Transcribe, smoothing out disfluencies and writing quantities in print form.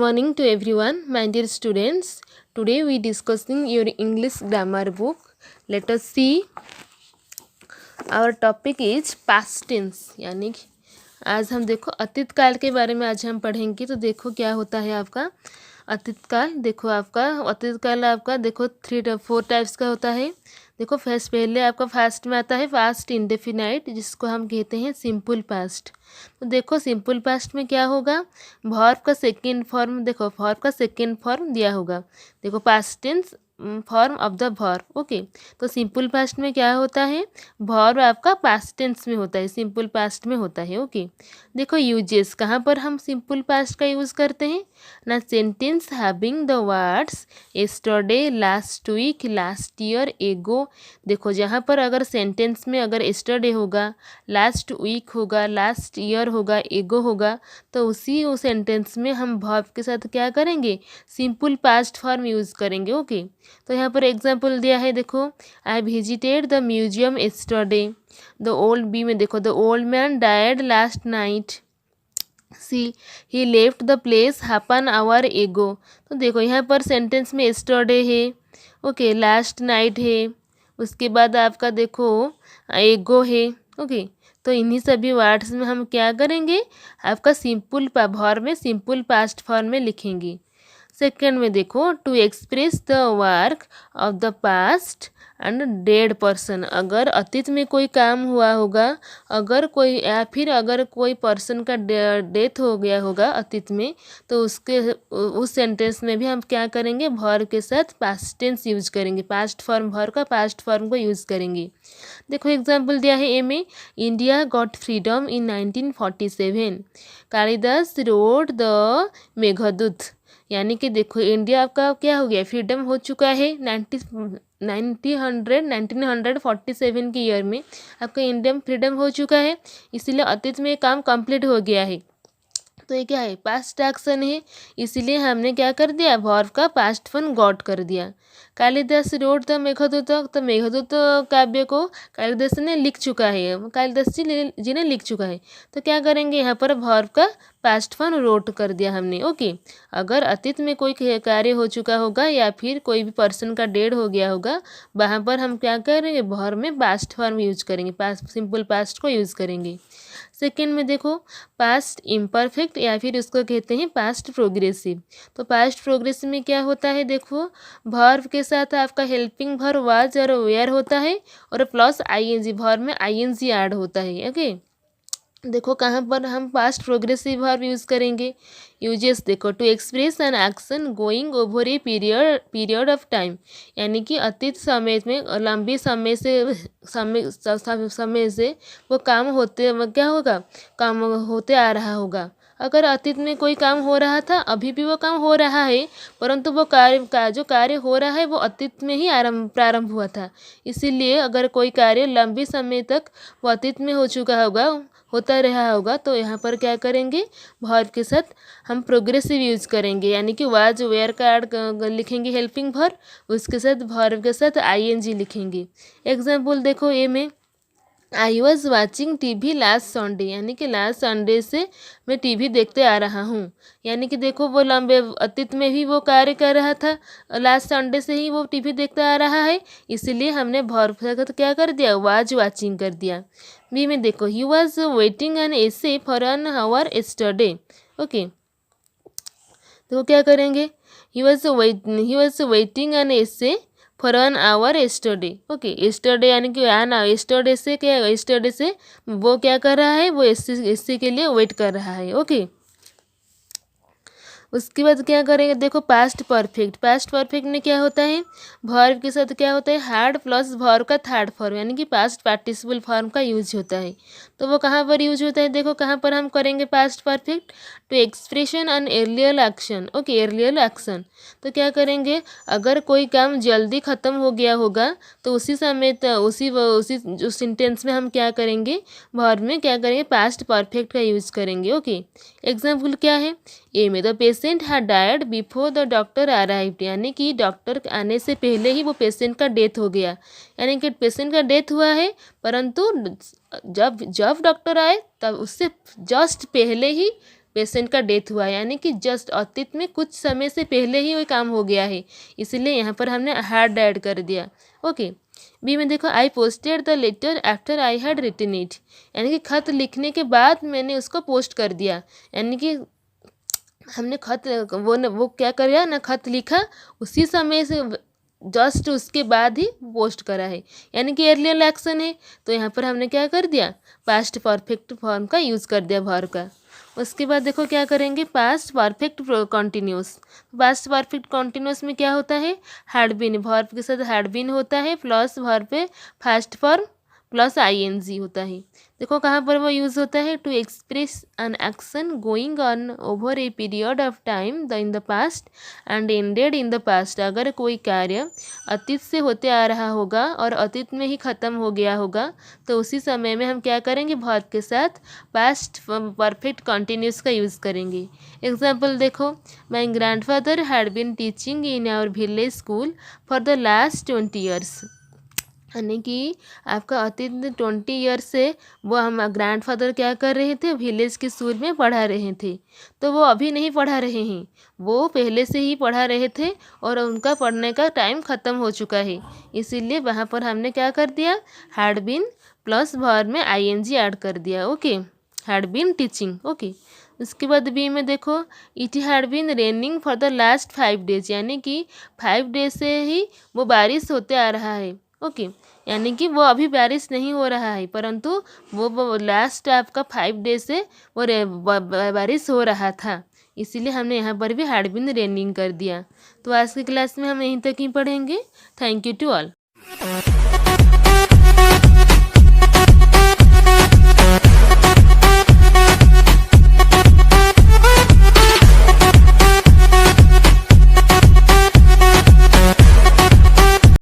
morning to everyone, my dear students. Today we discussing your English grammar book. Let us see. Our topic is past tense, यानी कि आज हम देखो अतीत काल के बारे में आज हम पढ़ेंगे। तो देखो क्या होता है आपका अतीत काल। देखो आपका अतीत काल आपका देखो 4 टाइप्स का होता है। देखो पहले आपका फास्ट में आता है पास्ट इंडेफिनाइट, जिसको हम कहते हैं सिंपल पास्ट। तो देखो सिंपल पास्ट में क्या होगा, वर्ब का सेकेंड फॉर्म, देखो वर्ब का सेकेंड फॉर्म दिया होगा। देखो past tense form of the verb. Okay, तो सिंपल पास्ट में क्या होता है, वर्ब आपका पास्ट टेंस में होता है, सिंपल पास्ट में होता है। ओके, देखो यूजेस कहाँ पर हम सिंपल पास्ट का यूज़ करते हैं ना, sentence having the words yesterday, last week, last year, ago. देखो जहाँ पर अगर सेंटेंस में अगर यस्टरडे होगा, लास्ट वीक होगा, लास्ट ईयर होगा, एगो होगा, तो उसी उस सेंटेंस में हम वर्ब के साथ क्या करेंगे, सिंपल पास्ट फॉर्म यूज़ करेंगे। ओके, तो यहाँ पर एग्जाम्पल दिया है। देखो I visited the museum yesterday. The old B में देखो the old man died last night. C he left the place half an hour ago. तो देखो यहाँ पर सेंटेंस में यस्टरडे है, ओके, लास्ट नाइट है, उसके बाद आपका देखो एगो है। ओके, तो इन्हीं सभी वर्ड्स में हम क्या करेंगे, आपका सिंपल वर्ब में सिंपल पास्ट फॉर्म में लिखेंगे। सेकेंड में देखो to express the work of the past and dead person. अगर अतीत में कोई काम हुआ होगा, अगर कोई या फिर अगर कोई पर्सन का डेथ हो गया होगा अतीत में, तो उसके उस सेंटेंस में भी हम क्या करेंगे, वर्ब के साथ पास्ट टेंस यूज करेंगे, पास्ट फॉर्म वर्ब का पास्ट फॉर्म को यूज़ करेंगे। देखो एग्जाम्पल दिया है ए में, India got freedom in 1947। Kalidas road the Meghdoot. यानी कि देखो इंडिया आपका क्या हो गया, फ्रीडम हो चुका है 1947 के ईयर में आपका इंडिया फ्रीडम हो चुका है, इसीलिए अतीत में काम कंप्लीट हो गया है। तो ये क्या है, पास्ट एक्शन है, इसीलिए हमने क्या कर दिया, वर्ब का पास्ट फॉर्म गॉट कर दिया। कालिदास रोड द मेघदूत, तो मेघदूत काव्य को कालिदास ने लिख चुका है, कालिदास जी ने लिख चुका है, तो क्या करेंगे यहाँ पर वर्ब का पास्ट फॉर्म रोट कर दिया हमने। ओके, अगर अतीत में कोई कार्य हो चुका होगा या फिर कोई भी पर्सन का डेड हो गया होगा, वहाँ पर हम क्या करेंगे, वर्ब में पास्ट फॉर्म यूज करेंगे, पास्ट सिंपल पास्ट को यूज़ करेंगे। सेकेंड में देखो पास्ट इम्परफेक्ट या फिर उसको कहते हैं पास्ट प्रोग्रेसिव। तो पास्ट प्रोग्रेसिव में क्या होता है, देखो वर्ब के साथ आपका हेल्पिंग वर्ब वाज और वेयर होता है, और प्लस आईएनजी, वर्ब में आईएनजी ऐड होता है। ओके, देखो कहाँ पर हम पास्ट प्रोग्रेसिव वर्ब यूज़ करेंगे। यूजेस देखो to express an action going over a period of time. यानी कि अतीत समय में लंबी समय से वो काम होते क्या होगा, काम होते आ रहा होगा। अगर अतीत में कोई काम हो रहा था, अभी भी वो काम हो रहा है, परंतु वो जो कार्य हो रहा है वो अतीत में ही प्रारंभ हुआ था, इसीलिए अगर कोई कार्य लंबी समय तक वो अतीत में हो चुका होगा, होता रहा होगा, तो यहाँ पर क्या करेंगे, वर्ब के साथ हम प्रोग्रेसिव यूज करेंगे, यानी कि वाज वेयर का ऐड लिखेंगे हेल्पिंग वर्ब, उसके साथ वर्ब के साथ आईएनजी लिखेंगे। एग्जाम्पल देखो ए में, I was watching TV last Sunday. यानी कि लास्ट संडे से मैं टीवी देखते आ रहा हूँ। यानी कि देखो वो लंबे अतीत में भी वो कार्य कर रहा था, लास्ट संडे से ही वो टीवी देखता आ रहा है, इसीलिए हमने वर्ब के साथ क्या कर दिया, वाज वॉचिंग कर दिया। बी में देखो he was waiting an essay for an hour yesterday. Okay, तो क्या करेंगे, he was waiting an essay for an hour yesterday. Okay, yesterday यानी कि एन यस्टरडे से क्या, यस्टरडे से वो क्या कर रहा है, वो एससी के लिए वेट कर रहा है। ओके, उसके बाद क्या करेंगे, देखो पास्ट परफेक्ट। पास्ट परफेक्ट में क्या होता है, वर्ब के साथ क्या होता है, हार्ड प्लस वर्ब का थर्ड फॉर्म, यानी कि पास्ट पार्टिसिपल फॉर्म का यूज होता है। तो वो कहाँ पर यूज होता है, देखो कहाँ पर हम करेंगे past perfect, to expression an earlier action. Okay, earlier action, तो क्या करेंगे, अगर कोई काम जल्दी ख़त्म हो गया होगा, तो उसी समय उसी जो सेंटेंस में हम क्या करेंगे, वर्ब में क्या करेंगे, पास्ट परफेक्ट का यूज करेंगे। ओके, एग्जाम्पल क्या है, ए में the patient had died before the doctor arrived. यानी कि डॉक्टर आने से पहले ही वो पेशेंट का डेथ हो गया, यानी कि पेशेंट का डेथ हुआ है, परंतु जब डॉक्टर आए तब उससे जस्ट पहले ही पेशेंट का डेथ हुआ है, यानी कि जस्ट अतीत में कुछ समय से पहले ही वो काम हो गया है, इसलिए यहाँ पर हमने हैड ऐड कर दिया। ओके। बी में देखो, I posted the letter after I had written it, यानी कि खत लिखने के बाद मैंने उसको पोस्ट कर दिया, यानी कि हमने खत वो क्या किया ना, खत लिखा उसी समय से जस्ट उसके बाद ही पोस्ट करा है, यानी कि एर्लियर एक्शन है, तो यहाँ पर हमने क्या कर दिया, पास्ट परफेक्ट फॉर्म का यूज़ कर दिया वर्ब का। उसके बाद देखो क्या करेंगे, past perfect continuous. Past perfect continuous में क्या होता है, हैड बीन, वर्ब के साथ हैड बीन होता है प्लस वर्ब पे फास्ट फॉर्म प्लस आईएनजी होता है। देखो कहाँ पर वो यूज़ होता है, to express an action going on over a period of time the in the past and ended in the past. अगर कोई कार्य अतीत से होते आ रहा होगा और अतीत में ही ख़त्म हो गया होगा, तो उसी समय में हम क्या करेंगे, वर्ब के साथ पास्ट परफेक्ट कंटिन्यूस का यूज़ करेंगे। एग्जाम्पल देखो, my grandfather had been teaching in our village school for the last 20 years, यानी कि आपका अतीत 20 ईयर से वो हम ग्रैंडफादर क्या कर रहे थे, विलेज के स्कूल में पढ़ा रहे थे, तो वो अभी नहीं पढ़ा रहे हैं, वो पहले से ही पढ़ा रहे थे और उनका पढ़ने का टाइम ख़त्म हो चुका है, इसीलिए वहाँ पर हमने क्या कर दिया, हैड बीन प्लस वर्ब में आईएनजी ऐड कर दिया। Okay, had been teaching. Okay. उसके बाद बी में देखो, it had been raining for the last 5 days, यानी कि 5 डेज से ही वो बारिश होते आ रहा है। ओके, यानी कि वो अभी बारिश नहीं हो रहा है, परंतु वो लास्ट आपका 5 डेज से वो बारिश हो रहा था, इसीलिए हमने यहाँ पर भी हैड बीन रेनिंग कर दिया। तो आज की क्लास में हम यहीं तक ही पढ़ेंगे। Thank you to all.